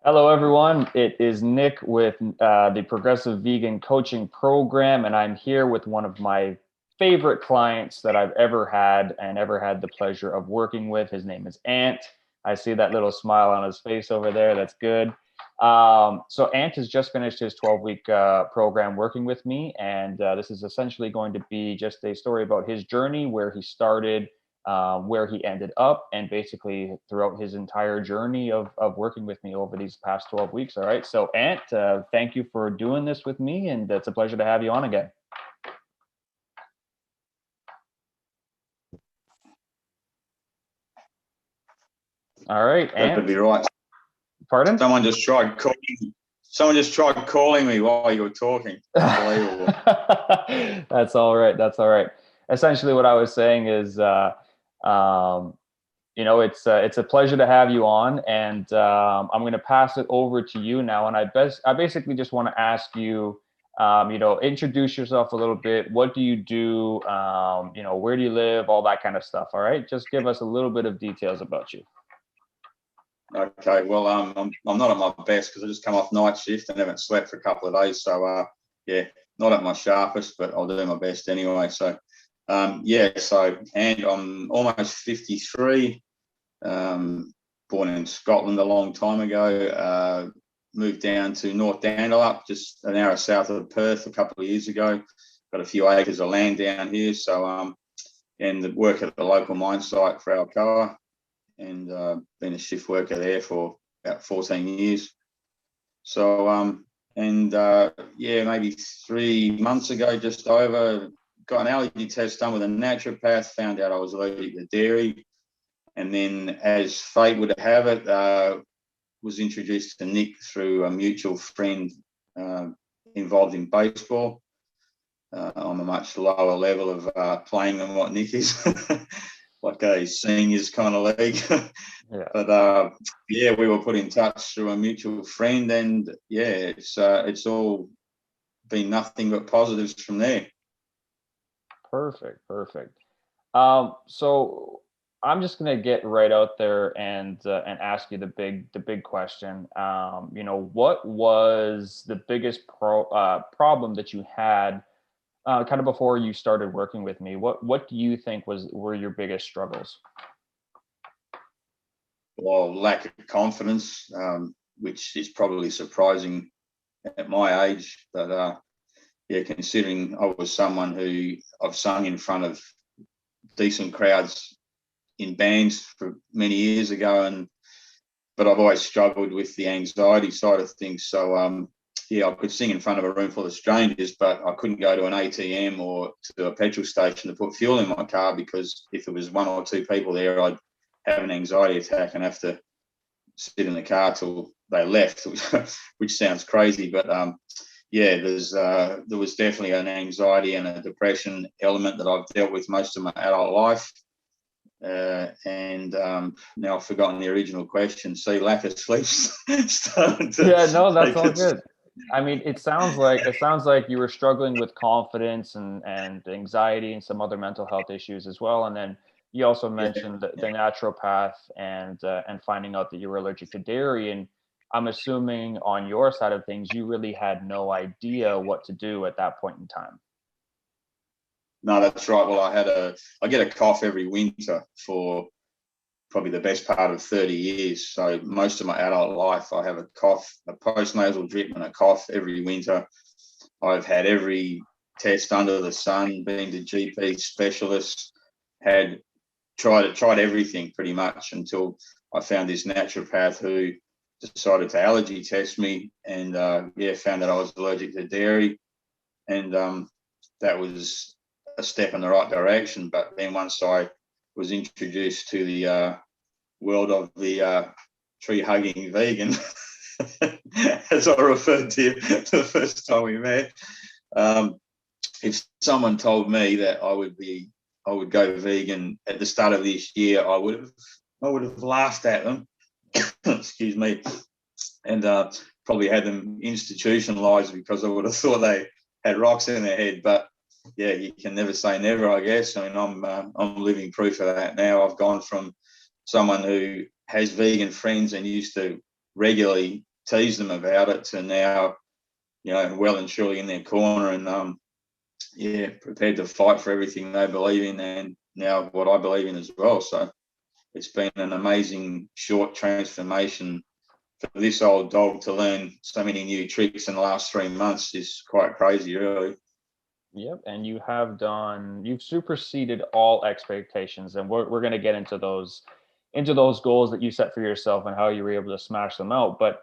Hello, everyone. It is Nick with the Progressive Vegan Coaching Program, and I'm here with one of my favorite clients that I've ever had and ever had the pleasure of working with. His name is Ant. I see that little smile on his face over there. That's good. So Ant has just finished his 12-week program working with me, and this is essentially going to be just a story about his journey, where he started, where he ended up, and basically throughout his entire journey of working with me over these past 12 weeks. All right. So, Ant, thank you for doing this with me, and it's a pleasure to have you on again. All right, That could Ant. be right. Pardon? Someone just tried calling me while you were talking. Unbelievable. That's all right. That's all right. Essentially, what I was saying is, um, it's a pleasure to have you on, and I'm going to pass it over to you now. And I basically just want to ask you, introduce yourself a little bit. What do you do? Where do you live? All that kind of stuff. All right, just give us a little bit of details about you. Okay, well, I'm not at my best because I just come off night shift and haven't slept for a couple of days. So, yeah, not at my sharpest, but I'll do my best anyway. So, and I'm almost 53. Born in Scotland a long time ago. Moved down to North Dandalup, just an hour south of Perth, a couple of years ago. Got a few acres of land down here. So, and work at the local mine site for Alcoa, and been a shift worker there for about 14 years. So, maybe 3 months ago, just over, got an allergy test done with a naturopath, found out I was allergic to dairy. And then, as fate would have it, was introduced to Nick through a mutual friend involved in baseball. I'm a much lower level of playing than what Nick is, like a seniors kind of league. Yeah. But we were put in touch through a mutual friend, and it's all been nothing but positives from there. Perfect. So I'm just gonna get right out there and ask you the big question. What was the biggest problem that you had kind of before you started working with me? What do you think were your biggest struggles? Well, lack of confidence, which is probably surprising at my age, but considering I was someone who I've sung in front of decent crowds in bands for many years ago, but I've always struggled with the anxiety side of things. So I could sing in front of a room full of strangers, but I couldn't go to an ATM or to a petrol station to put fuel in my car, because if there was one or two people there, I'd have an anxiety attack and have to sit in the car till they left, which sounds crazy, but there was definitely an anxiety and a depression element that I've dealt with most of my adult life. Now I've forgotten the original question. See, lack of sleep started to That's all good. I mean, it sounds like you were struggling with confidence and anxiety and some other mental health issues as well. And then you also mentioned the naturopath and finding out that you were allergic to dairy. And I'm assuming on your side of things, you really had no idea what to do at that point in time. No, that's right. Well, I get a cough every winter for probably the best part of 30 years. So most of my adult life, I have a cough, a postnasal drip and a cough every winter. I've had every test under the sun, been to GP specialists, tried everything pretty much, until I found this naturopath who decided to allergy test me, and found that I was allergic to dairy. And that was a step in the right direction. But then once I was introduced to the world of the tree-hugging vegan, as I referred to you the first time we met, if someone told me that I would go vegan at the start of this year, I would have laughed at them. Excuse me, and probably had them institutionalized, because I would have thought they had rocks in their head. But yeah, you can never say never, I guess. I mean, I'm living proof of that now. I've gone from someone who has vegan friends and used to regularly teased them about it to now, well and truly in their corner and prepared to fight for everything they believe in and now what I believe in as well. So it's been an amazing short transformation for this old dog to learn so many new tricks in the last 3 months is quite crazy, really. Yep, and you've superseded all expectations, and we're going to get into those goals that you set for yourself and how you were able to smash them out. But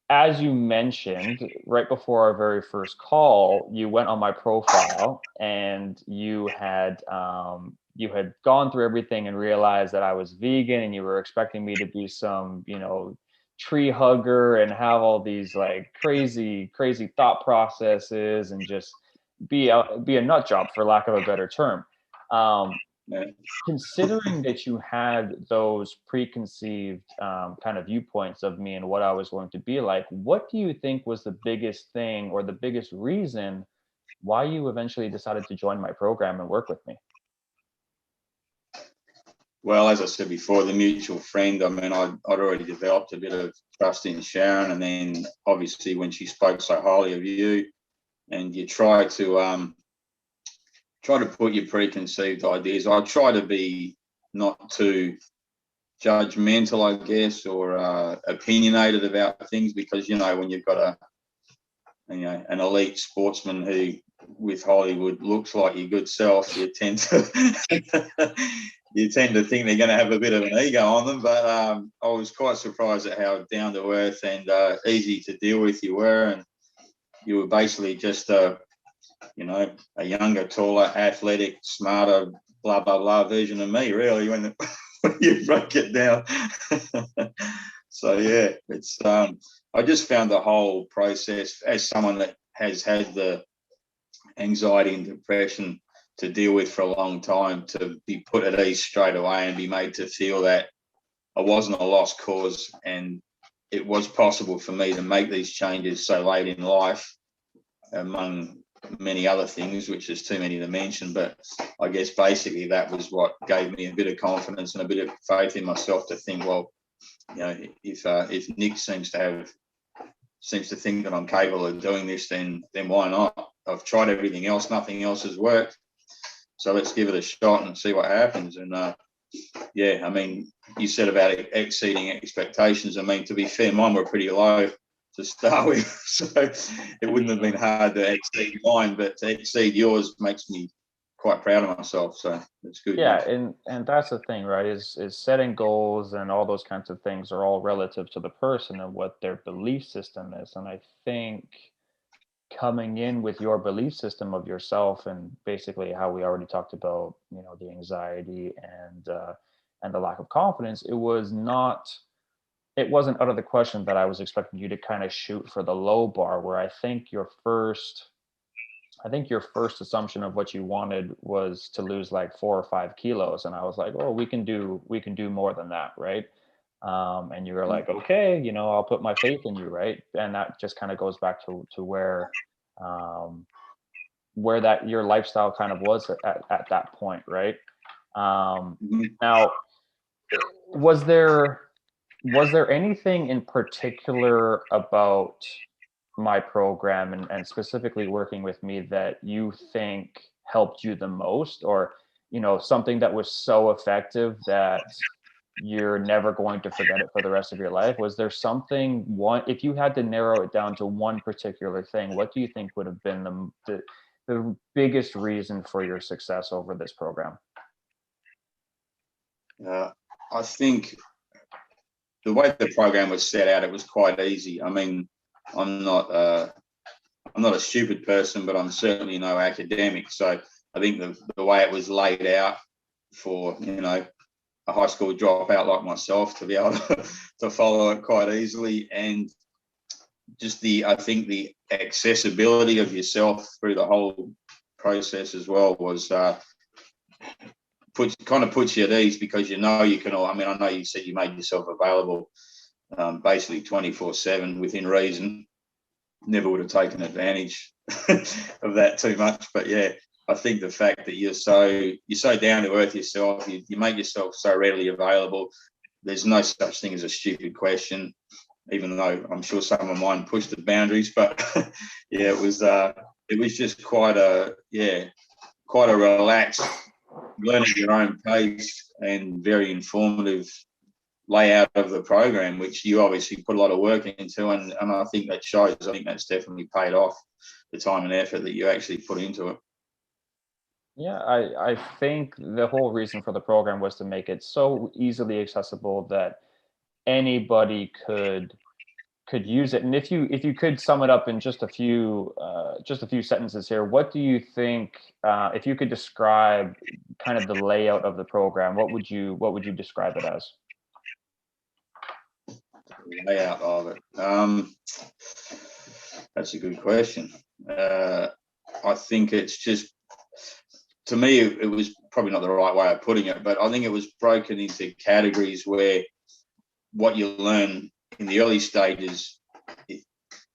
as you mentioned right before our very first call, you went on my profile and you had gone through everything and realized that I was vegan, and you were expecting me to be some, tree hugger and have all these like crazy thought processes and just be a nut job, for lack of a better term. Um, Yeah. Considering that you had those preconceived kind of viewpoints of me and what I was going to be like, what do you think was the biggest thing or the biggest reason why you eventually decided to join my program and work with me? Well, as I said before, the mutual friend, I mean, I'd already developed a bit of trust in Sharon, and then obviously when she spoke so highly of you, and you try to put your preconceived ideas. I try to be not too judgmental, I guess, or opinionated about things, because when you've got an elite sportsman who with Hollywood looks like your good self, you tend to think they're going to have a bit of an ego on them. But I was quite surprised at how down to earth and easy to deal with you were, and you were basically just a younger, taller, athletic, smarter, blah blah blah version of me, really, when you break it down. So yeah, it's I just found the whole process, as someone that has had the anxiety and depression to deal with for a long time, to be put at ease straight away and be made to feel that I wasn't a lost cause and it was possible for me to make these changes so late in life, among many other things, which is too many to mention. But I guess basically that was what gave me a bit of confidence and a bit of faith in myself to think, well, if Nick seems to think that I'm capable of doing this, then why not? I've tried everything else, nothing else has worked, so let's give it a shot and see what happens. And I mean, you said about exceeding expectations. I mean, to be fair, mine were pretty low to start with, so it wouldn't have been hard to exceed mine, but to exceed yours makes me quite proud of myself, so it's good. Yeah, and that's the thing, right? Is setting goals and all those kinds of things are all relative to the person and what their belief system is. And I think coming in with your belief system of yourself and basically how we already talked about, the anxiety and the lack of confidence, it wasn't out of the question that I was expecting you to kind of shoot for the low bar, where I think your first assumption of what you wanted was to lose like 4 or 5 kilos. And I was like, oh, we can do more than that. Right. And you were like, okay, I'll put my faith in you. Right. And that just kind of goes back to where that your lifestyle kind of was at that point. Right. Now, was there anything in particular about my program and specifically working with me that you think helped you the most, or something that was so effective that you're never going to forget it for the rest of your life? Was there something, if you had to narrow it down to one particular thing, what do you think would have been the biggest reason for your success over this program? I think the way the program was set out, it was quite easy. I mean, I'm not a stupid person, but I'm certainly no academic. So I think the way it was laid out for a high school dropout like myself to be able to follow it quite easily, and just I think the accessibility of yourself through the whole process as well was puts you at ease, because you can. I mean, I know you said you made yourself available basically 24/7 within reason. Never would have taken advantage of that too much, but yeah, I think the fact that you're so down to earth yourself, you make yourself so readily available. There's no such thing as a stupid question. even though I'm sure some of mine pushed the boundaries. But yeah, it was just quite a relaxed, learning at your own pace and very informative layout of the program, which you obviously put a lot of work into, and I think that shows. I think that's definitely paid off, the time and effort that you actually put into it. Yeah, I think the whole reason for the program was to make it so easily accessible that anybody could use it. And if you could sum it up in just a few sentences here, what do you think, if you could describe kind of the layout of the program, what would you describe it as? The layout of it. That's a good question. I think it's just, to me, it was probably not the right way of putting it, but I think it was broken into categories where what you learn in the early stages,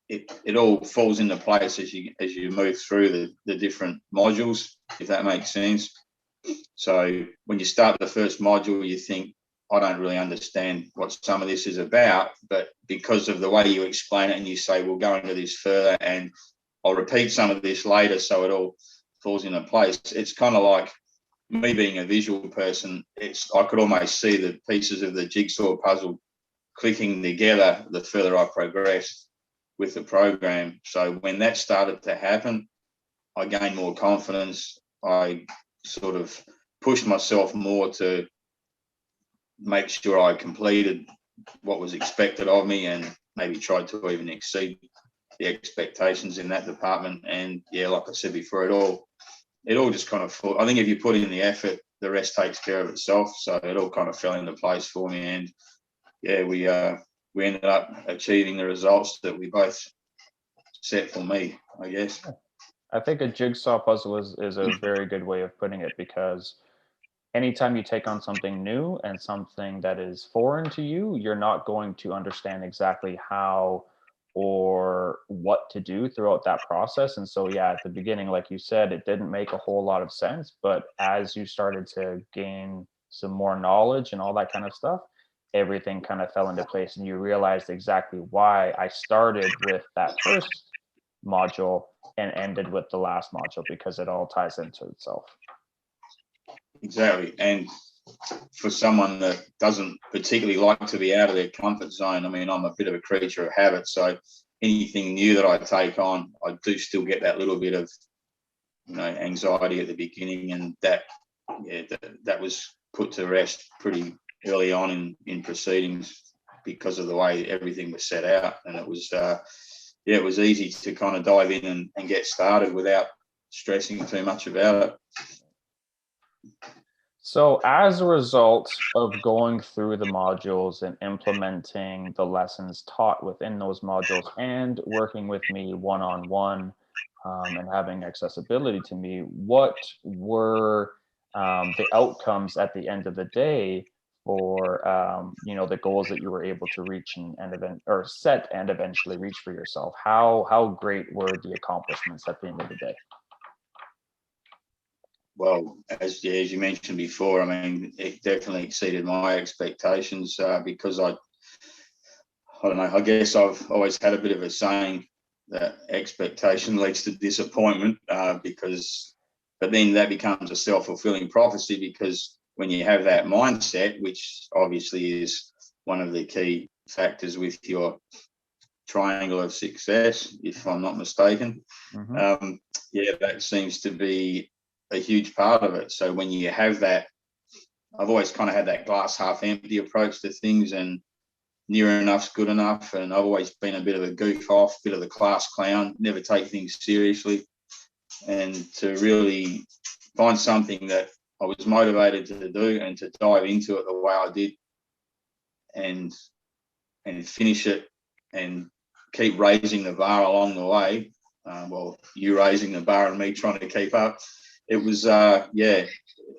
it all falls into place as you move through the different modules, if that makes sense. So when you start the first module, you think, I don't really understand what some of this is about, but because of the way you explain it and you say, we'll go into this further and I'll repeat some of this later, so it all falls into place. It's kind of like me being a visual person. I could almost see the pieces of the jigsaw puzzle clicking together the further I progressed with the program. So when that started to happen, I gained more confidence. I sort of pushed myself more to make sure I completed what was expected of me, and maybe tried to even exceed the expectations in that department. And yeah, like I said before, it all just kind of, I think if you put in the effort, the rest takes care of itself. So it all kind of fell into place for me, and yeah, we ended up achieving the results that we both set for me, I guess. I think a jigsaw puzzle is a very good way of putting it, because anytime you take on something new and something that is foreign to you, you're not going to understand exactly how or what to do throughout that process. And so, yeah, at the beginning, like you said, it didn't make a whole lot of sense. But as you started to gain some more knowledge and all that kind of stuff, everything kind of fell into place, and you realized exactly why I started with that first module and ended with the last module, because it all ties into itself. Exactly. And for someone that doesn't particularly like to be out of their comfort zone, I mean, I'm a bit of a creature of habit. So anything new that I take on, I do still get that little bit of, anxiety at the beginning. And that was put to rest pretty early on in proceedings, because of the way everything was set out. And it was, it was easy to kind of dive in and get started without stressing too much about it. So, as a result of going through the modules and implementing the lessons taught within those modules and working with me one on one, and having accessibility to me, what were the outcomes at the end of the day for the goals that you were able to reach or set and eventually reach for yourself? How great were the accomplishments at the end of the day? Well, as you mentioned before, I mean, it definitely exceeded my expectations, because I don't know, I guess I've always had a bit of a saying that expectation leads to disappointment, but then that becomes a self-fulfilling prophecy, because when you have that mindset, which obviously is one of the key factors with your triangle of success, if I'm not mistaken, Mm-hmm. that seems to be a huge part of it. So when you have that, I've always kind of had that glass half empty approach to things, and near enough's good enough. And I've always been a bit of a goof off, bit of the class clown, never take things seriously. And to really find something that I was motivated to do and to dive into it the way I did, and finish it and keep raising the bar along the way. You raising the bar and me trying to keep up. It was,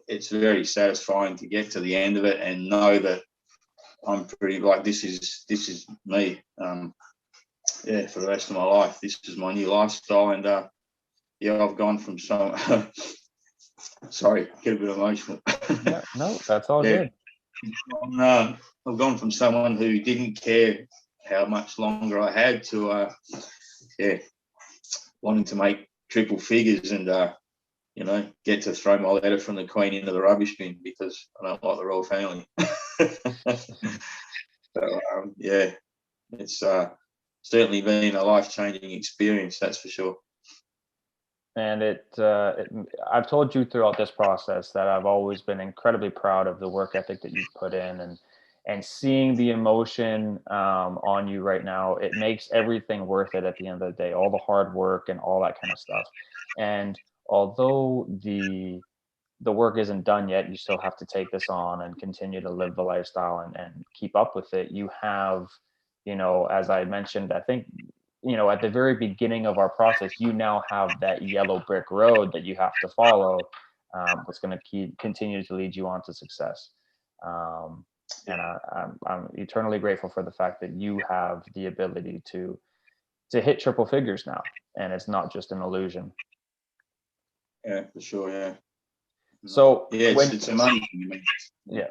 it's very satisfying to get to the end of it and know that I'm pretty, like, this is me. For the rest of my life, this is my new lifestyle. And I've gone from sorry, get a bit emotional. Yeah, no, that's all good. I've gone from someone who didn't care how much longer I had to, wanting to make triple figures and, get to throw my letter from the Queen into the rubbish bin because I don't like the royal family. So, it's certainly been a life-changing experience, that's for sure. And I've told you throughout this process that I've always been incredibly proud of the work ethic that you've put in, and seeing the emotion on you right now, it makes everything worth it at the end of the day, all the hard work and all that kind of stuff. And although the work isn't done yet, you still have to take this on and continue to live the lifestyle and keep up with it. You have, as I mentioned, I think, at the very beginning of our process, you now have that yellow brick road that you have to follow, that's going to continue to lead you on to success. And I'm eternally grateful for the fact that you have the ability to hit triple figures now, and it's not just an illusion. Yeah, for sure. Yeah. So it's amazing. Yeah.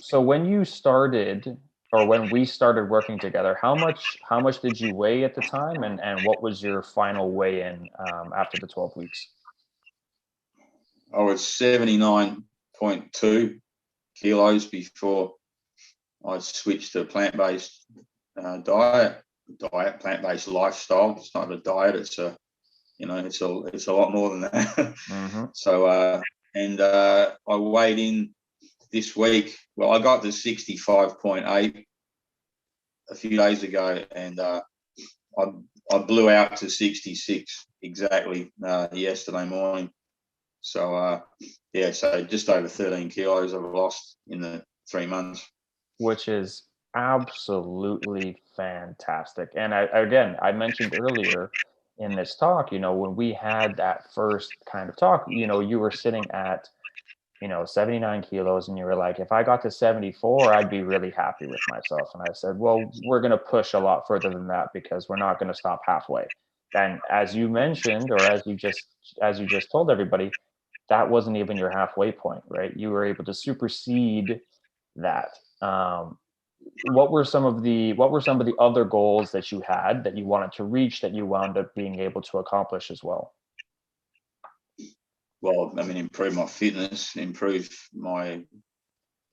So when you started, or when we started working together, how much did you weigh at the time, and what was your final weigh-in after the 12 weeks? I was 79.2 kilos before I switched to plant-based plant-based lifestyle. It's not a diet. It's a lot more than that. Mm-hmm. So, I weighed in this week. Well, I got to 65.8 a few days ago, and I blew out to 66 exactly yesterday morning. So, so just over 13 kilos I've lost in the 3 months. Which is absolutely fantastic. And I mentioned earlier in this talk, when we had that first kind of talk, you were sitting at, 79 kilos, and you were like, if I got to 74, I'd be really happy with myself. And I said, well, we're going to push a lot further than that, because we're not going to stop halfway. And as you mentioned, or as you just told everybody, that wasn't even your halfway point, right? You were able to supersede that. What were some of the other goals that you had that you wanted to reach, that you wound up being able to accomplish as well? Well, I mean, improve my fitness, improve the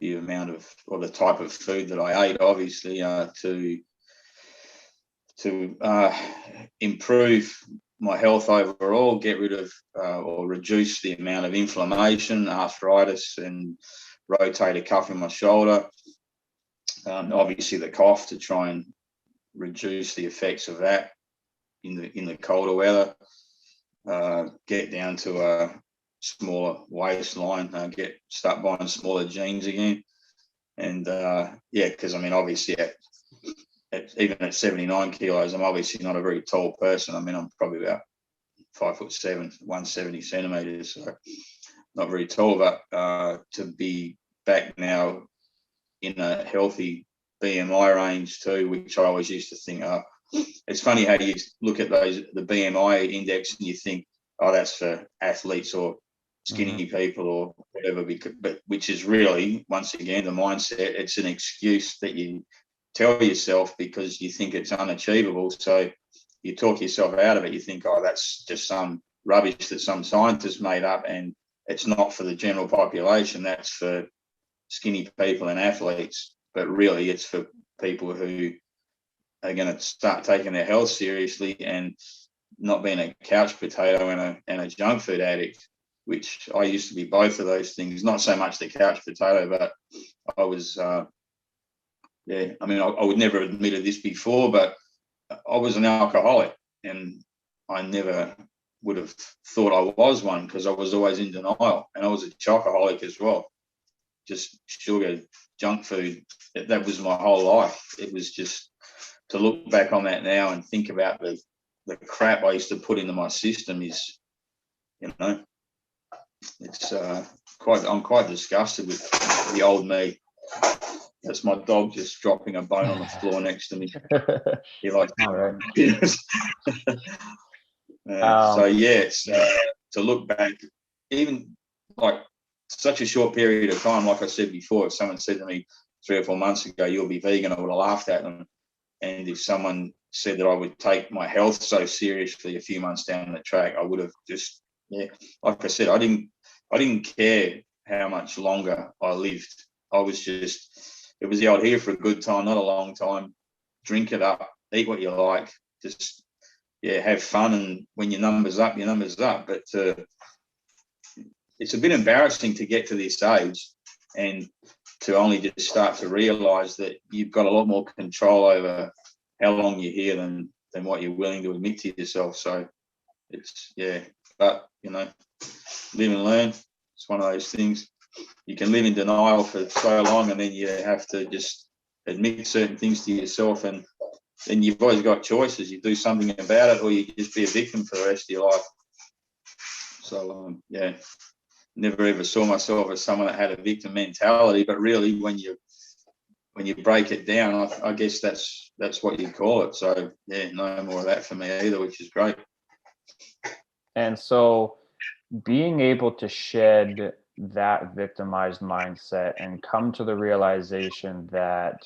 amount of, or the type of food that I ate, obviously, to improve my health overall, get rid of or reduce the amount of inflammation, arthritis, and rotator cuff in my shoulder. Obviously, the cough, to try and reduce the effects of that in the colder weather. Get down to a smaller waistline. Start buying smaller jeans again, and because I mean, obviously, even at 79 kilos, I'm obviously not a very tall person. I mean, I'm probably about 5'7", 170 centimeters, so not very tall. But to be back now in a healthy BMI range too, which I always used to think, it's funny how you look at the BMI index and you think, oh, that's for athletes or skinny people or whatever, but which is really, once again, the mindset. It's an excuse that you tell yourself because you think it's unachievable. So you talk yourself out of it. You think, oh, that's just some rubbish that some scientist made up, and it's not for the general population. That's for skinny people and athletes. But really, it's for people who are going to start taking their health seriously and not being a couch potato and a junk food addict, which I used to be both of those things. Not so much the couch potato, but I was, I mean, I would never have admitted this before, but I was an alcoholic, and I never would have thought I was one because I was always in denial, and I was a chocoholic as well. Just sugar, junk food. That was my whole life. It was just, to look back on that now and think about the crap I used to put into my system is, it's I'm quite disgusted with the old me. That's my dog just dropping a bone on the floor next to me. He likes right. It's to look back, even like such a short period of time. Like I said before, if someone said to me 3 or 4 months ago, you'll be vegan, I would have laughed at them. And if someone said that I would take my health so seriously a few months down the track, I would have just, like I said, I didn't care how much longer I lived. I was just, it was the old here for a good time, not a long time. Drink it up, eat what you like, just, have fun. And when your number's up, your number's up. But it's a bit embarrassing to get to this age and to only just start to realise that you've got a lot more control over how long you're here than what you're willing to admit to yourself. So it's, but, live and learn. It's one of those things. You can live in denial for so long, and then you have to just admit certain things to yourself, and then you've always got choices. You do something about it, or you just be a victim for the rest of your life. So, never ever saw myself as someone that had a victim mentality, but really when you break it down, I guess that's what you call it. So, no more of that for me either, which is great. And so being able to shed that victimized mindset and come to the realization that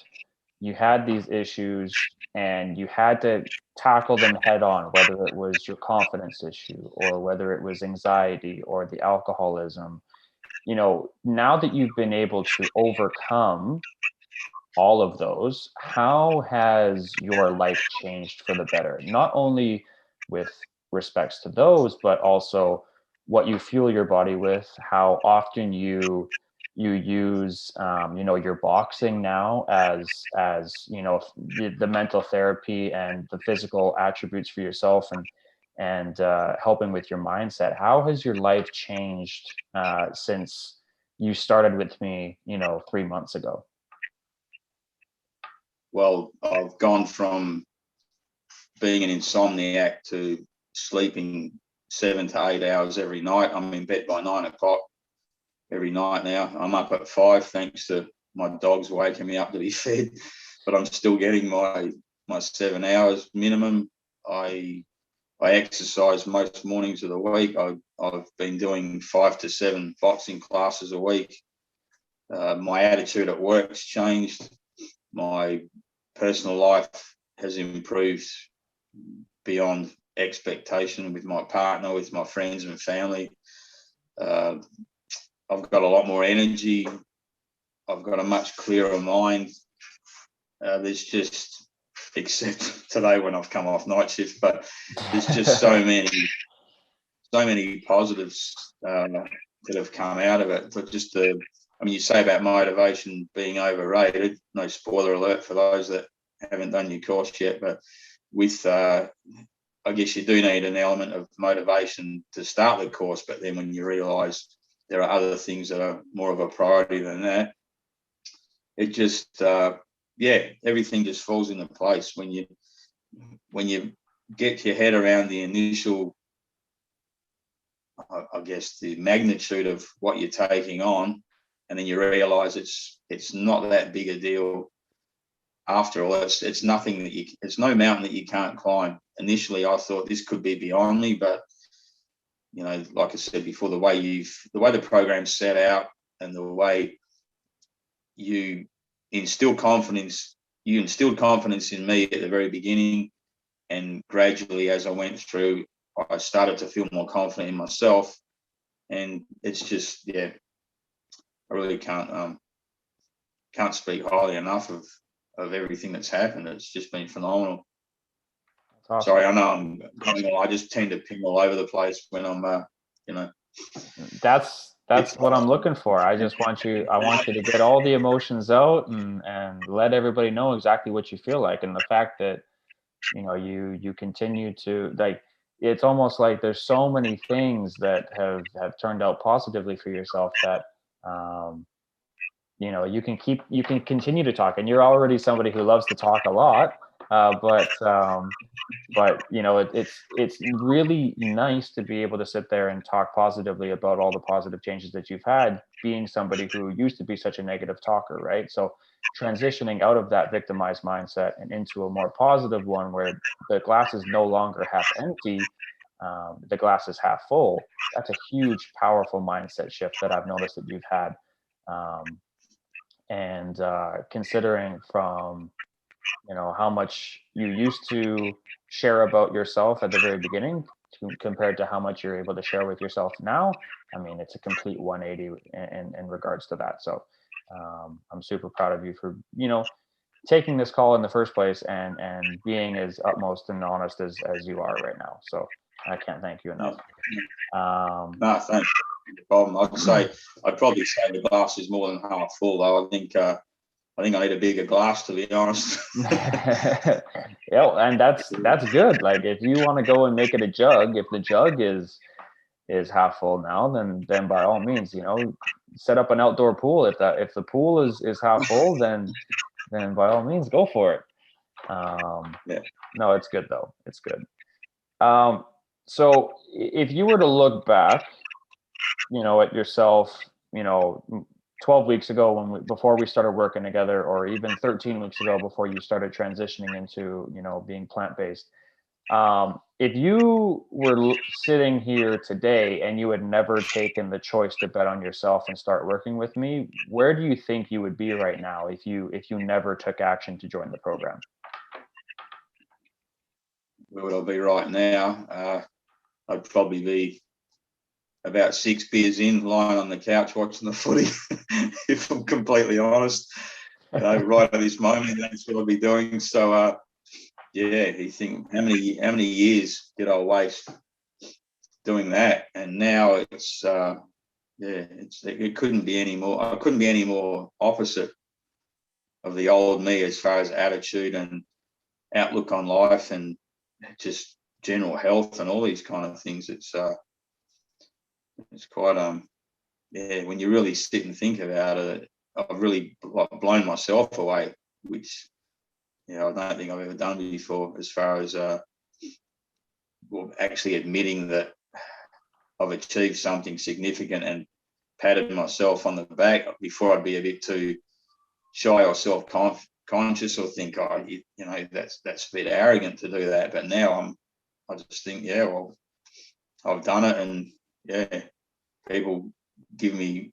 you had these issues and you had to tackle them head on, whether it was your confidence issue or whether it was anxiety or the alcoholism, now that you've been able to overcome all of those, how has your life changed for the better? Not only with respects to those, but also what you fuel your body with, how often you use your boxing now as the mental therapy and the physical attributes for yourself, and helping with your mindset. How has your life changed since you started with me 3 months ago? Well, I've gone from being an insomniac to sleeping 7 to 8 hours every night. I'm in bed by 9 o'clock every night now. I'm up at 5 thanks to my dogs waking me up to be fed, but I'm still getting my 7 hours minimum. I exercise most mornings of the week. I've been doing 5 to 7 boxing classes a week. My attitude at work's changed. My personal life has improved beyond expectation with my partner, with my friends and family. I've got a lot more energy. I've got a much clearer mind. There's just, except today when I've come off night shift, but there's just so many positives that have come out of it. But just you say about motivation being overrated. No spoiler alert for those that haven't done your course yet, but with I guess you do need an element of motivation to start the course, but then when you realise there are other things that are more of a priority than that, it just everything just falls into place when you get your head around the initial, I guess, the magnitude of what you're taking on, and then you realise it's not that big a deal. After all, it's nothing it's no mountain that you can't climb. Initially, I thought this could be beyond me, but like I said before, the way the program's set out and the way you instilled confidence in me at the very beginning, and gradually as I went through, I started to feel more confident in myself, and it's just I really can't speak highly enough of everything that's happened. It's just been phenomenal. Awesome. Sorry, I know I just tend to ping all over the place when I'm That's what I'm looking for. I want you to get all the emotions out and let everybody know exactly what you feel like. And the fact that you continue to, like, it's almost like there's so many things that have turned out positively for yourself that you can continue to talk. And you're already somebody who loves to talk a lot, but it's really nice to be able to sit there and talk positively about all the positive changes that you've had, being somebody who used to be such a negative talker, right? So transitioning out of that victimized mindset and into a more positive one where the glass is no longer half empty, the glass is half full. That's a huge, powerful mindset shift that I've noticed that you've had. And considering from how much you used to share about yourself at the very beginning compared to how much you're able to share with yourself now. I mean, it's a complete 180 in regards to that. So I'm super proud of you for, taking this call in the first place and being as utmost and honest as you are right now. So I can't thank you enough. No, thanks. No problem. I'd probably say the glass is more than half full, though. I think I need a bigger glass, to be honest. Yeah, and that's good. Like, if you want to go and make it a jug, if the jug is half full now, then by all means, set up an outdoor pool. If the pool is half full, then by all means go for it. Yeah. No, it's good though. It's good. So if you were to look back, at yourself, 12 weeks ago before we started working together, or even 13 weeks ago before you started transitioning into, being plant-based. If you were sitting here today and you had never taken the choice to bet on yourself and start working with me, where do you think you would be right now if you never took action to join the program? Where would I be right now? I'd probably be about 6 beers in, lying on the couch watching the footy, if I'm completely honest. Right at this moment, that's what I'd be doing. So, you think how many years did I waste doing that? And now it couldn't be any more. I couldn't be any more opposite of the old me as far as attitude and outlook on life and just general health and all these kind of things. It's quite when you really sit and think about it, I've really blown myself away, which I don't think I've ever done before, as far as actually admitting that I've achieved something significant and patted myself on the back. Before, I'd be a bit too shy or self-conscious, or think, that's a bit arrogant to do that. But now I just think, I've done it, and people give me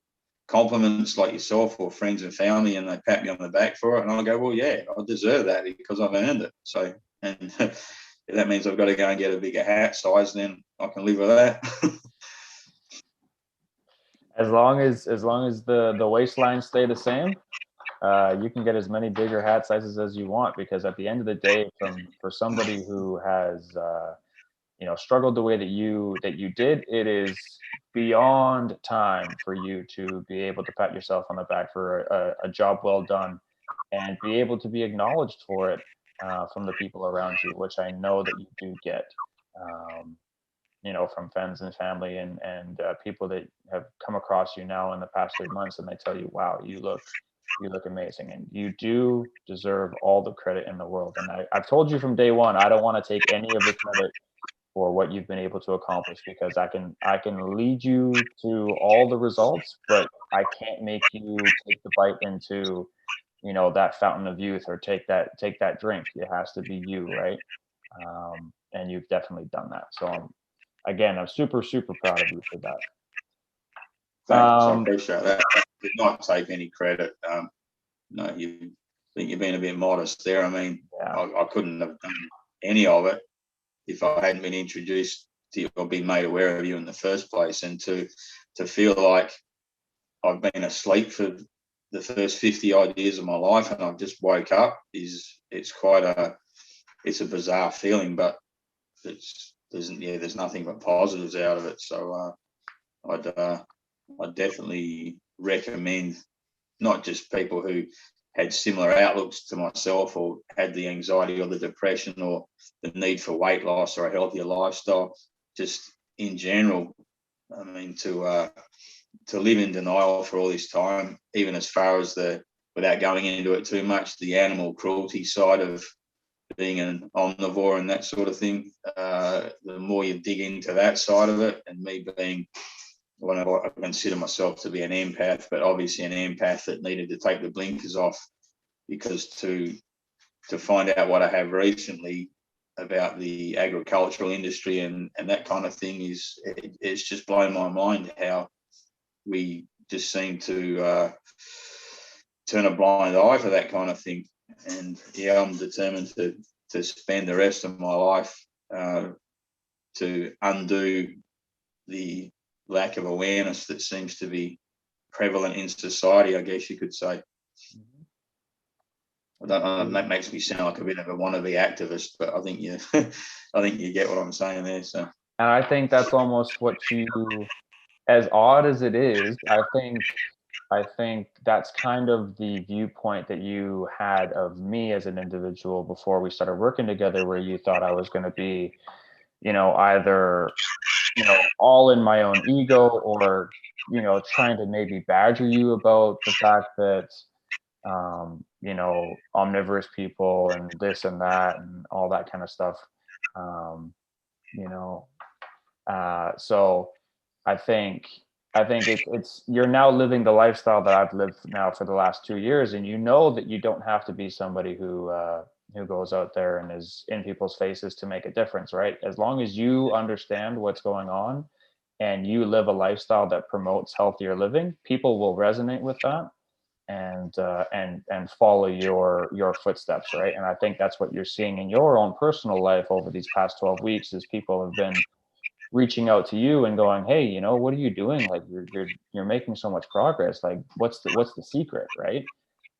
compliments like yourself or friends and family, and they pat me on the back for it, and I go, well, I deserve that because I've earned it. So, and that means I've got to go and get a bigger hat size, then I can live with that. As long as the waistline stay the same, you can get as many bigger hat sizes as you want, because at the end of the day, for somebody who has struggled the way that you did, it is beyond time for you to be able to pat yourself on the back for a job well done, and be able to be acknowledged for it from the people around you, which I know that you do get, from friends and family and people that have come across you now in the past 3 months, and they tell you, wow, you look amazing, and you do deserve all the credit in the world. And I've told you from day one, I don't want to take any of the credit for what you've been able to accomplish, because I can lead you to all the results, but I can't make you take the bite into, that fountain of youth, or take that drink. It has to be you, right? And you've definitely done that. So I'm super, super proud of you for that. Thanks, I appreciate that. I did not take any credit. No, you think you're being a bit modest there. I mean, I couldn't have done any of it if I hadn't been introduced to you or been made aware of you in the first place. And to feel like I've been asleep for the first 50 odd years of my life and I've just woke up it's a bizarre feeling, but there's nothing but positives out of it. So I'd definitely recommend, not just people who had similar outlooks to myself, or had the anxiety or the depression or the need for weight loss or a healthier lifestyle, just in general. I mean, to live in denial for all this time, even as far as without going into it too much, the animal cruelty side of being an omnivore and that sort of thing, the more you dig into that side of it, and me being, I consider myself to be an empath, but obviously an empath that needed to take the blinkers off, because to find out what I have recently about the agricultural industry and that kind of thing it's just blown my mind, how we just seem to turn a blind eye to that kind of thing. And yeah, I'm determined to spend the rest of my life to undo the lack of awareness that seems to be prevalent in society, I guess you could say. I don't know, that makes me sound like a bit of a wannabe activist, but I think you I think you get what I'm saying there. So, and I think that's almost what you, as odd as it is, I think that's kind of the viewpoint that you had of me as an individual before we started working together, where you thought I was going to be, either, all in my own ego, or, trying to maybe badger you about the fact that, omnivorous people and this and that and all that kind of stuff. Um, you know, so I think it's you're now living the lifestyle that I've lived now for the last 2 years, and you know that you don't have to be somebody who goes out there and is in people's faces to make a difference, right? As long as you understand what's going on and you live a lifestyle that promotes healthier living, people will resonate with that and follow your footsteps, right? And I think that's what you're seeing in your own personal life over these past 12 weeks is people have been reaching out to you and going, hey, what are you doing? Like you're making so much progress. Like what's the secret, right?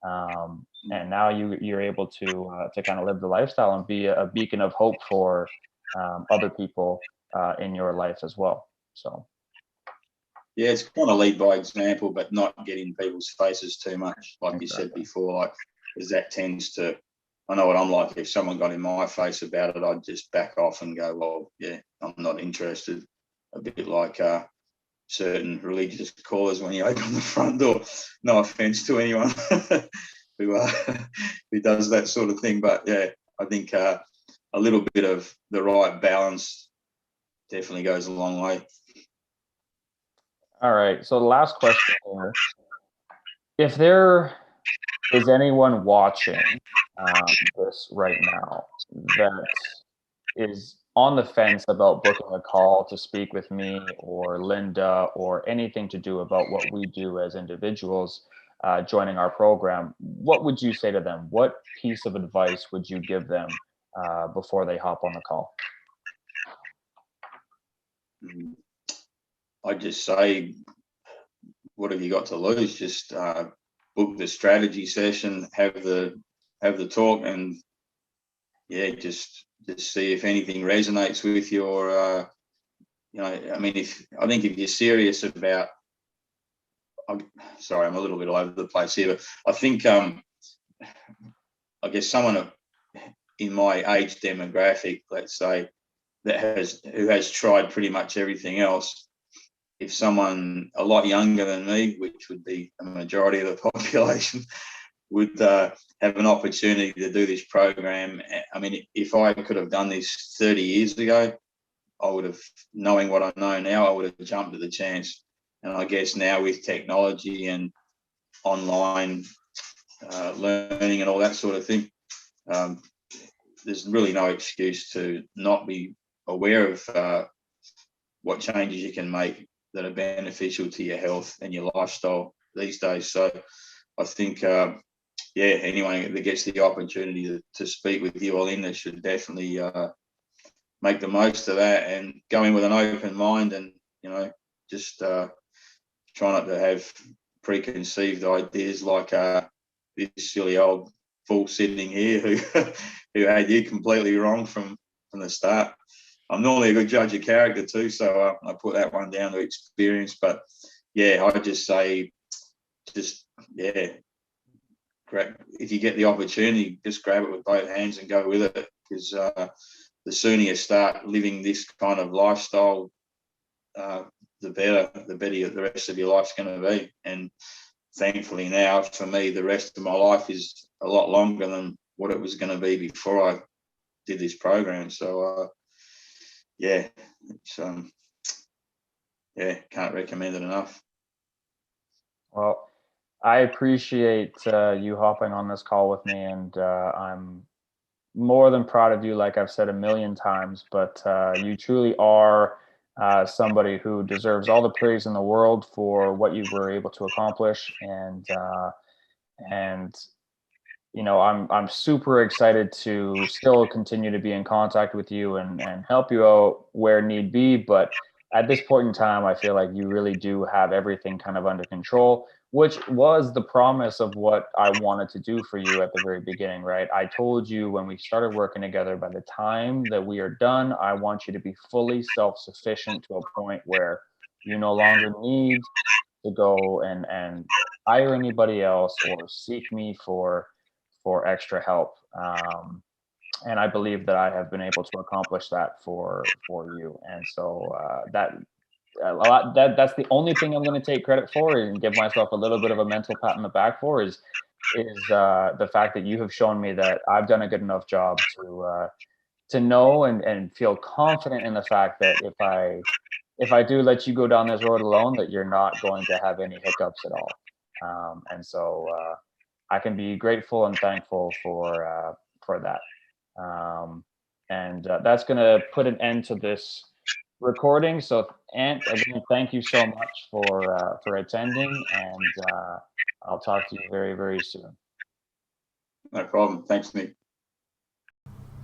And now you're able to kind of live the lifestyle and be a beacon of hope for other people in your life as well. So yeah, it's kind of lead by example, but not get in people's faces too much, like you said before, like, because that tends to, I know what I'm like. If someone got in my face about it, I'd just back off and go, well, yeah, I'm not interested. A bit like certain religious callers when you open the front door. No offense to anyone who does that sort of thing. But yeah, I think a little bit of the right balance definitely goes a long way. all right. So the last question here. If there is anyone watching this right now that is on the fence about booking a call to speak with me or Linda or anything to do about what we do as individuals joining our program, what would you say to them? What piece of advice would you give them before they hop on the call? I'd just say, what have you got to lose? Just book the strategy session, have the talk, and yeah, just see if anything resonates with you. Or I mean, if you're serious about, sorry, I'm a little bit all over the place here, but I think I guess someone in my age demographic, let's say, who has tried pretty much everything else. If someone a lot younger than me, which would be a majority of the population, would have an opportunity to do this program. I mean, if I could have done this 30 years ago, I would have, knowing what I know now, I would have jumped at the chance. And I guess now with technology and online learning and all that sort of thing, there's really no excuse to not be aware of what changes you can make that are beneficial to your health and your lifestyle these days. So I think, anyone that gets the opportunity to speak with you all in there should definitely make the most of that and go in with an open mind and, just try not to have preconceived ideas like this silly old fool sitting here who had you completely wrong from the start. I'm normally a good judge of character too, so I put that one down to experience. But yeah, I just say, if you get the opportunity, just grab it with both hands and go with it. Because the sooner you start living this kind of lifestyle, the better the rest of your life's going to be. And thankfully now, for me, the rest of my life is a lot longer than what it was going to be before I did this program. So it's can't recommend it enough. Well, I appreciate you hopping on this call with me, and I'm more than proud of you, like I've said a million times, but you truly are somebody who deserves all the praise in the world for what you were able to accomplish. And And I'm super excited to still continue to be in contact with you and help you out where need be. But at this point in time, I feel like you really do have everything kind of under control, which was the promise of what I wanted to do for you at the very beginning, right? I told you when we started working together, by the time that we are done, I want you to be fully self-sufficient to a point where you no longer need to go and hire anybody else or seek me for extra help. And I believe that I have been able to accomplish that for you. And so that's the only thing I'm going to take credit for and give myself a little bit of a mental pat on the back for is the fact that you have shown me that I've done a good enough job to know and feel confident in the fact that if I do let you go down this road alone, that you're not going to have any hiccups at all. And so I can be grateful and thankful for that. And that's going to put an end to this recording. So, Ant, again, thank you so much for attending, and I'll talk to you very, very soon. No problem. Thanks, Nick.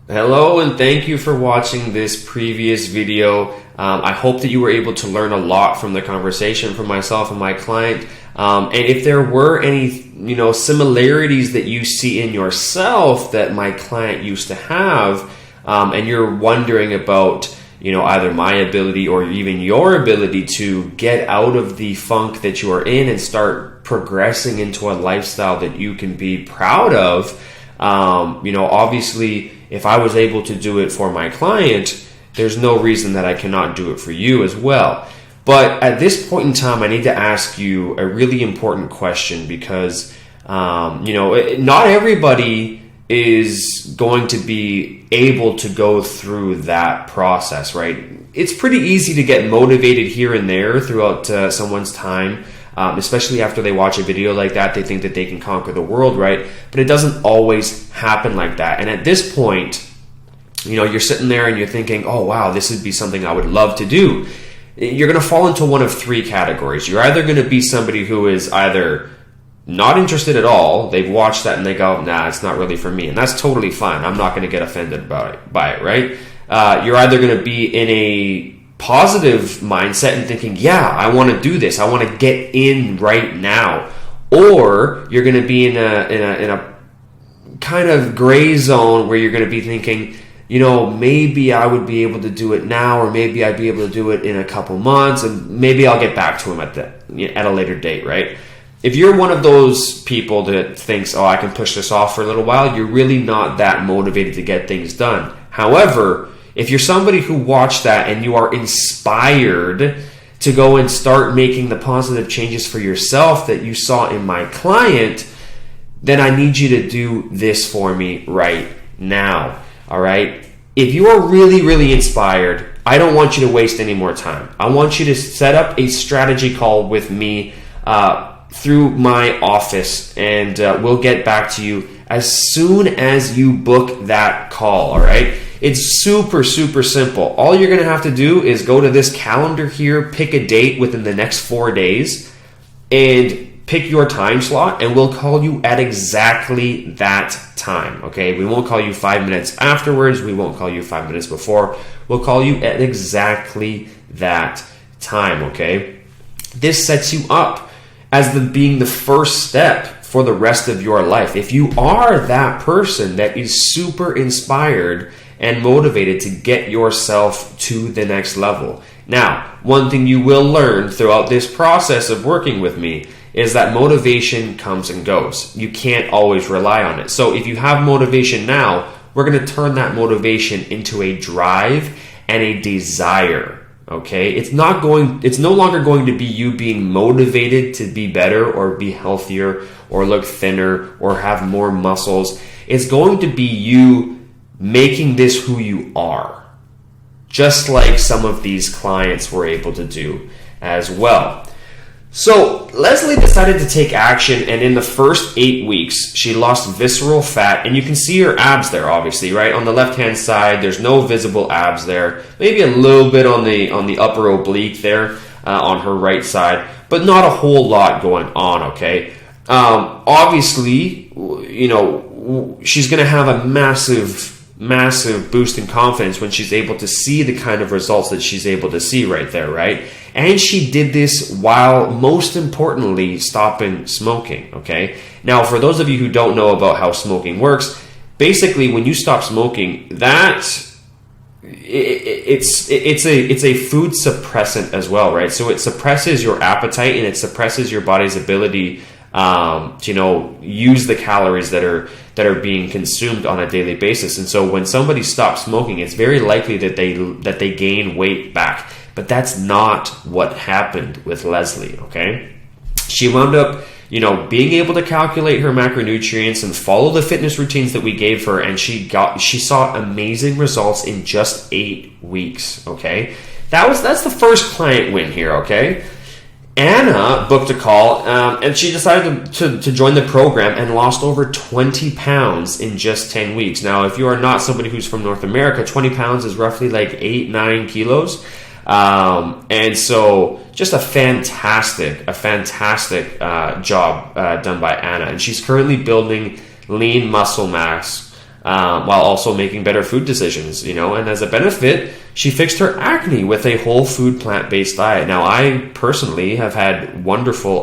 Hello, and thank you for watching this previous video. I hope that you were able to learn a lot from the conversation from myself and my client. And if there were any, similarities that you see in yourself that my client used to have, and you're wondering about, either my ability or even your ability to get out of the funk that you are in and start progressing into a lifestyle that you can be proud of, obviously, if I was able to do it for my client, there's no reason that I cannot do it for you as well. But at this point in time, I need to ask you a really important question because, not everybody is going to be able to go through that process, right? It's pretty easy to get motivated here and there throughout someone's time, especially after they watch a video like that. They think that they can conquer the world, right? But it doesn't always happen like that. And at this point, you're sitting there and you're thinking, oh, wow, this would be something I would love to do. You're going to fall into one of three categories. You're either going to be somebody who is either not interested at all. They've watched that and they go, nah, it's not really for me. And that's totally fine. I'm not going to get offended by it, right? You're either going to be in a positive mindset and thinking, yeah, I want to do this. I want to get in right now. Or you're going to be in a kind of gray zone where you're going to be thinking, maybe I would be able to do it now, or maybe I'd be able to do it in a couple months, and maybe I'll get back to him at a later date, right? If you're one of those people that thinks, oh, I can push this off for a little while, you're really not that motivated to get things done. However, if you're somebody who watched that and you are inspired to go and start making the positive changes for yourself that you saw in my client, then I need you to do this for me right now. All right. If you are really, really inspired, I don't want you to waste any more time. I want you to set up a strategy call with me through my office, and we'll get back to you as soon as you book that call. All right. It's super, super simple. All you're going to have to do is go to this calendar here, pick a date within the next 4 days, and pick your time slot, and we'll call you at exactly that time, okay? We won't call you 5 minutes afterwards. We won't call you 5 minutes before. We'll call you at exactly that time, okay? This sets you up as being the first step for the rest of your life. If you are that person that is super inspired and motivated to get yourself to the next level. Now, one thing you will learn throughout this process of working with me is that motivation comes and goes. You can't always rely on it. So if you have motivation now, we're going to turn that motivation into a drive and a desire. Okay? It's no longer going to be you being motivated to be better or be healthier or look thinner or have more muscles. It's going to be you making this who you are. Just like some of these clients were able to do as well. So Leslie decided to take action, and in the first 8 weeks, she lost visceral fat, and you can see her abs there, obviously, right? On the left-hand side, there's no visible abs there. Maybe a little bit on the upper oblique there on her right side, but not a whole lot going on, okay? Obviously, you know, she's going to have a massive boost in confidence when she's able to see the kind of results that she's able to see right there, right? And she did this while, most importantly, stopping smoking, okay? Now, for those of you who don't know about how smoking works, basically, when you stop smoking, it's a food suppressant as well, right? So it suppresses your appetite and it suppresses your body's ability to, you know, use the calories that are being consumed on a daily basis. And so when somebody stops smoking, it's very likely that they gain weight back. But that's not what happened with Leslie, okay? She wound up, you know, being able to calculate her macronutrients and follow the fitness routines that we gave her, and she saw amazing results in just 8 weeks, okay? That's the first client win here, okay? Anna booked a call, and she decided to join the program and lost over 20 pounds in just 10 weeks. Now, if you are not somebody who's from North America, 20 pounds is roughly like 8-9 kilos. And so just a fantastic job done by Anna. And she's currently building lean muscle mass while also making better food decisions, you know, and as a benefit, she fixed her acne with a whole food plant-based diet. Now, I personally have had wonderful,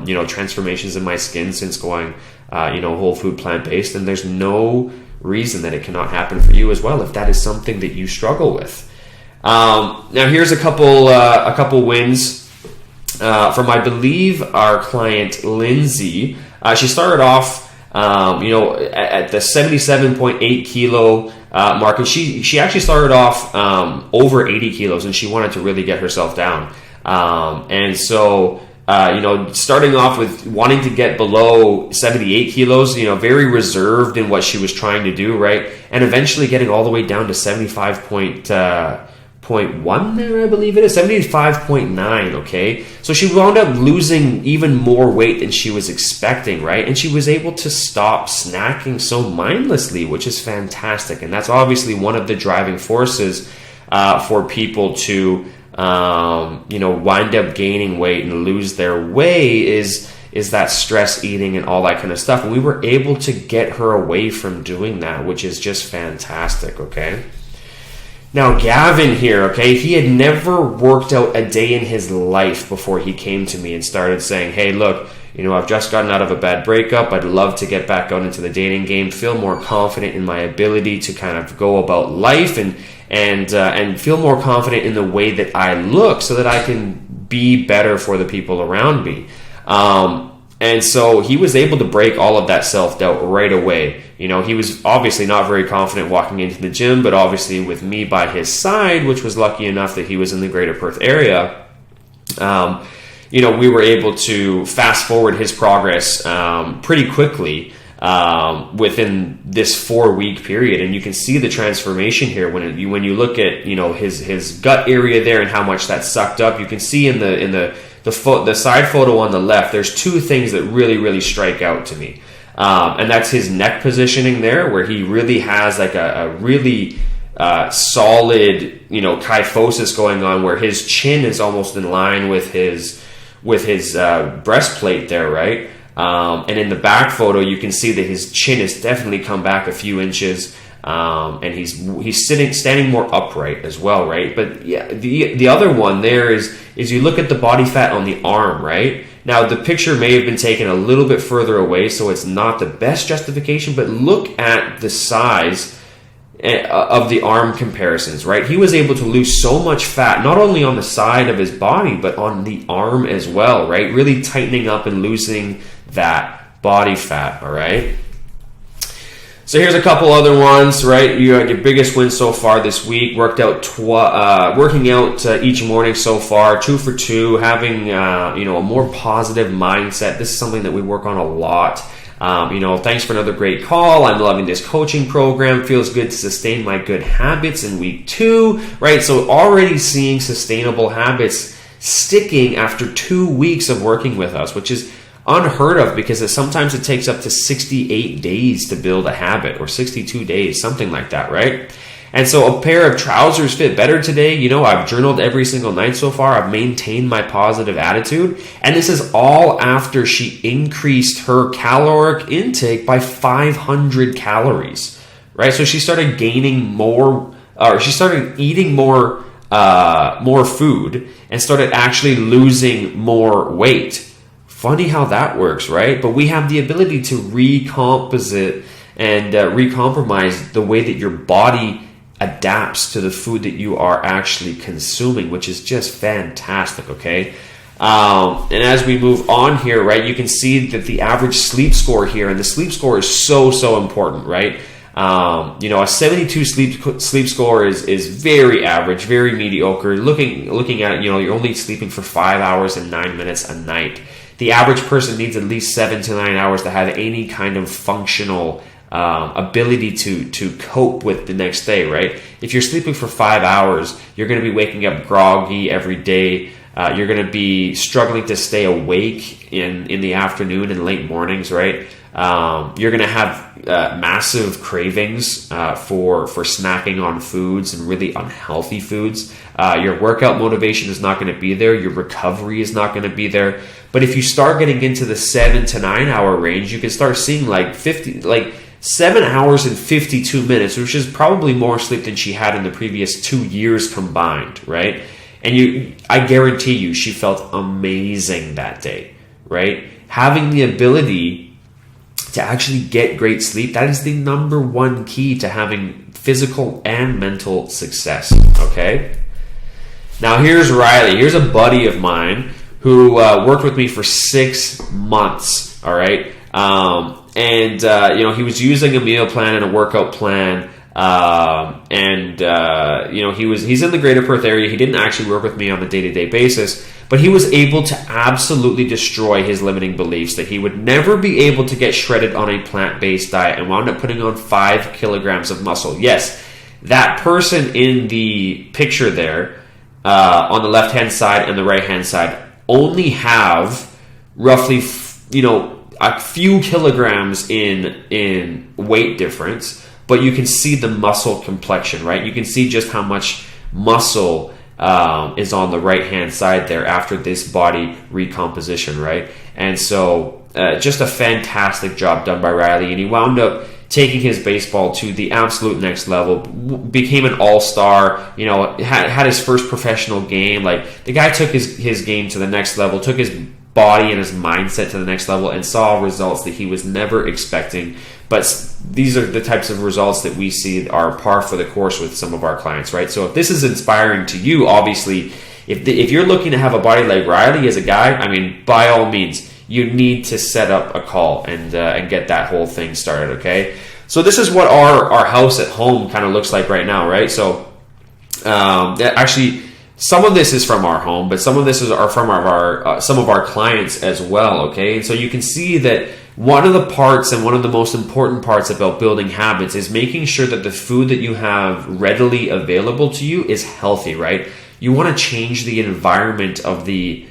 you know, transformations in my skin since going, you know, whole food plant-based, and there's no reason that it cannot happen for you as well if that is something that you struggle with. Now, here's a couple wins from, I believe, our client Lindsay. She started off, you know, at the 77.8 kilo mark, and she actually started off over 80 kilos, and she wanted to really get herself down. And so, you know, starting off with wanting to get below 78 kilos, you know, very reserved in what she was trying to do, right? And eventually getting all the way down to 75.1 there, I believe it is, 75.9, okay? So she wound up losing even more weight than she was expecting, right? And she was able to stop snacking so mindlessly, which is fantastic. And that's obviously one of the driving forces for people to, you know, wind up gaining weight and lose their way is that stress eating and all that kind of stuff. And we were able to get her away from doing that, which is just fantastic, okay? Now, Gavin here, okay, he had never worked out a day in his life before he came to me and started saying, hey, look, you know, I've just gotten out of a bad breakup. I'd love to get back out into the dating game, feel more confident in my ability to kind of go about life and feel more confident in the way that I look so that I can be better for the people around me. And so he was able to break all of that self-doubt right away. You know, he was obviously not very confident walking into the gym, but obviously with me by his side, which was lucky enough that he was in the greater Perth area, you know, we were able to fast forward his progress pretty quickly within this 4-week period. And you can see the transformation here when you look at, you know, his gut area there and how much that sucked up. You can see in the side photo on the left, there's two things that really strike out to me. And that's his neck positioning there, where he really has like a really solid, you know, kyphosis going on, where his chin is almost in line with his breastplate there, right? And in the back photo, you can see that his chin has definitely come back a few inches. And he's standing more upright as well, right? But yeah, the other one there is you look at the body fat on the arm, right? Now the picture may have been taken a little bit further away, so it's not the best justification, but look at the size of the arm comparisons, right? He was able to lose so much fat, not only on the side of his body, but on the arm as well, right? Really tightening up and losing that body fat, all right? So here's a couple other ones, right? You got your biggest win so far this week. Working out each morning so far, 2 for 2, having you know, a more positive mindset. This is something that we work on a lot. You know, thanks for another great call. I'm loving this coaching program. Feels good to sustain my good habits in week 2, right? So already seeing sustainable habits sticking after 2 weeks of working with us, which is unheard of, because sometimes it takes up to 68 days to build a habit, or 62 days, something like that, right? And so a pair of trousers fit better today. You know, I've journaled every single night so far. I've maintained my positive attitude. And this is all after she increased her caloric intake by 500 calories, right? So she started gaining more, or she started eating more food and started actually losing more weight. Funny how that works, right? But we have the ability to recomposite and recompromise the way that your body adapts to the food that you are actually consuming, which is just fantastic, okay? And as we move on here, right, you can see that the average sleep score here, and the sleep score is so important, right? You know, a 72 sleep score is very average, very mediocre. Looking at it, you know, you're only sleeping for 5 hours and 9 minutes a night. The average person needs at least 7 to 9 hours to have any kind of functional ability to cope with the next day, right? If you're sleeping for 5 hours, you're going to be waking up groggy every day. You're going to be struggling to stay awake in the afternoon and late mornings, right? You're going to have massive cravings for snacking on foods and really unhealthy foods. Your workout motivation is not going to be there. Your recovery is not going to be there. But if you start getting into the 7 to 9 hour range, you can start seeing like 7 hours and 52 minutes, which is probably more sleep than she had in the previous 2 years combined, right? And I guarantee you, she felt amazing that day, right? Having the ability to actually get great sleep, that is the number one key to having physical and mental success, okay? Now here's Riley. Here's a buddy of mine who worked with me for 6 months, all right? You know, he was using a meal plan and a workout plan, you know, he's in the Greater Perth area. He didn't actually work with me on a day-to-day basis, but he was able to absolutely destroy his limiting beliefs that he would never be able to get shredded on a plant-based diet, and wound up putting on 5 kilograms of muscle. Yes, that person in the picture there, on the left-hand side and the right-hand side, only have roughly, you know, a few kilograms in weight difference, but you can see the muscle complexion, right? You can see just how much muscle is on the right-hand side there after this body recomposition, right? And so just a fantastic job done by Riley, and he wound up taking his baseball to the absolute next level, became an all-star, you know, had his first professional game. Like, the guy took his game to the next level, took his body and his mindset to the next level, and saw results that he was never expecting. But these are the types of results that we see are par for the course with some of our clients, right? So if this is inspiring to you, obviously, if you're looking to have a body like Riley as a guy, I mean, by all means, you need to set up a call and get that whole thing started, okay? So this is what our house at home kind of looks like right now, right? So actually, some of this is from our home, but some of this are from some of our clients as well, okay? And so you can see that one of the parts and one of the most important parts about building habits is making sure that the food that you have readily available to you is healthy, right? You want to change the environment of the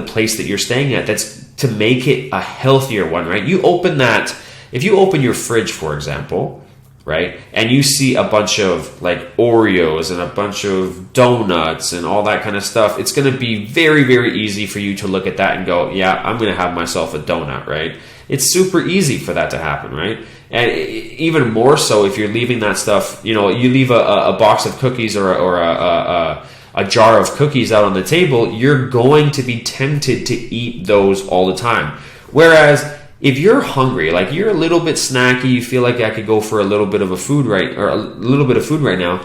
place that you're staying at. That's to make it a healthier one, right? If you open your fridge, for example, right, and you see a bunch of like Oreos and a bunch of donuts and all that kind of stuff, it's going to be very, very easy for you to look at that and go, yeah, I'm going to have myself a donut, right? It's super easy for that to happen, right? And even more so if you're leaving that stuff, you know, you leave a box of cookies or a jar of cookies out on the table, you're going to be tempted to eat those all the time. Whereas if you're hungry, like you're a little bit snacky, you feel like I could go for a little bit of food right now.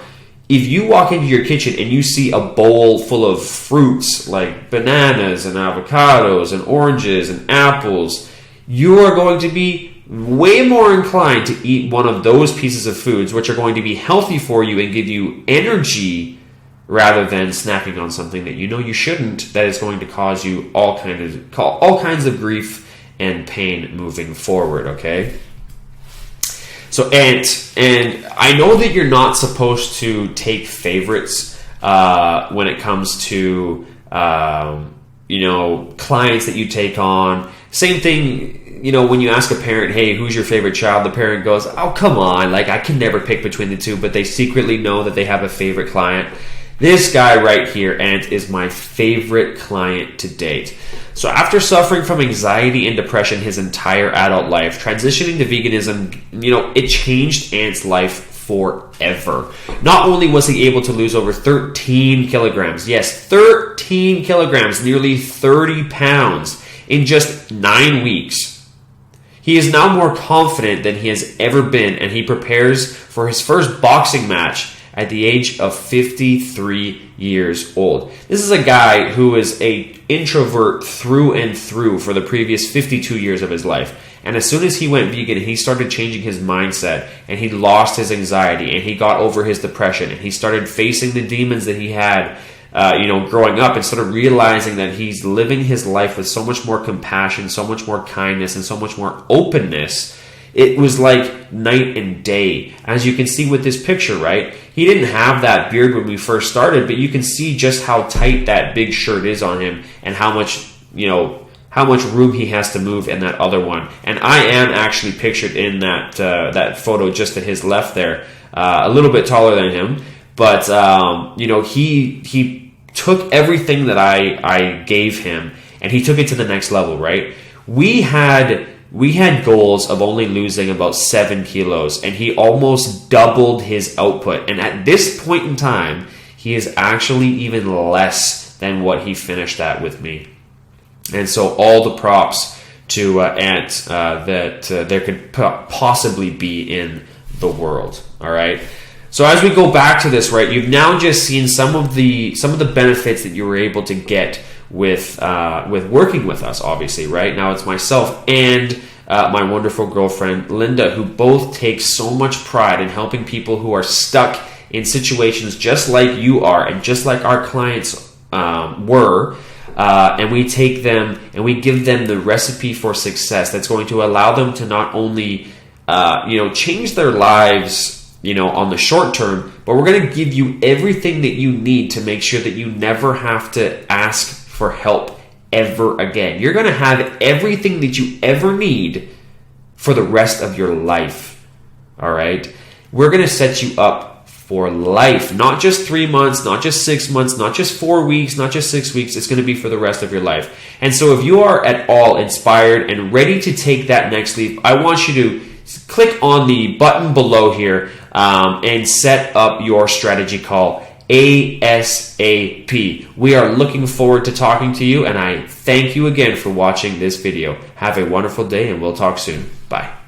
If you walk into your kitchen and you see a bowl full of fruits like bananas and avocados and oranges and apples, you are going to be way more inclined to eat one of those pieces of foods, which are going to be healthy for you and give you energy, rather than snacking on something that you know you shouldn't, that is going to cause you all kinds of grief and pain moving forward, okay? So, and I know that you're not supposed to take favorites when it comes to, you know, clients that you take on. Same thing you know, when you ask a parent, hey, who's your favorite child? The parent goes, oh, come on, like I can never pick between the two, but they secretly know that they have a favorite client. This guy right here, Ant, is my favorite client to date. So after suffering from anxiety and depression his entire adult life, transitioning to veganism, you know, it changed Ant's life forever. Not only was he able to lose over 13 kilograms, yes, 13 kilograms, nearly 30 pounds in just 9 weeks. He is now more confident than he has ever been, and he prepares for his first boxing match at the age of 53 years old. This is a guy who is an introvert through and through for the previous 52 years of his life. And as soon as he went vegan, he started changing his mindset, and he lost his anxiety, and he got over his depression, and he started facing the demons that he had growing up, and started realizing that he's living his life with so much more compassion, so much more kindness, and so much more openness. It was like night and day. As you can see with this picture, right? He didn't have that beard when we first started, but you can see just how tight that big shirt is on him, and how much room he has to move in that other one. And I am actually pictured in that photo just to his left there, a little bit taller than him. But he took everything that I gave him, and he took it to the next level, right? We had goals of only losing about 7 kilos, and he almost doubled his output. And at this point in time, he is actually even less than what he finished at with me. And so all the props to Ant that there could possibly be in the world. All right. So as we go back to this, right, you've now just seen some of the benefits that you were able to get with working with us, obviously, right? Now it's myself and my wonderful girlfriend, Linda, who both take so much pride in helping people who are stuck in situations just like you are and just like our clients were. And we take them and we give them the recipe for success that's going to allow them to not only change their lives on the short term, but we're going to give you everything that you need to make sure that you never have to ask for help ever again. You're going to have everything that you ever need for the rest of your life. All right? We're going to set you up for life, not just 3 months, not just 6 months, not just 4 weeks, not just 6 weeks. It's going to be for the rest of your life. And so if you are at all inspired and ready to take that next leap, I want you to click on the button below here and set up your strategy call ASAP. We are looking forward to talking to you, and I thank you again for watching this video. Have a wonderful day, and we'll talk soon. Bye.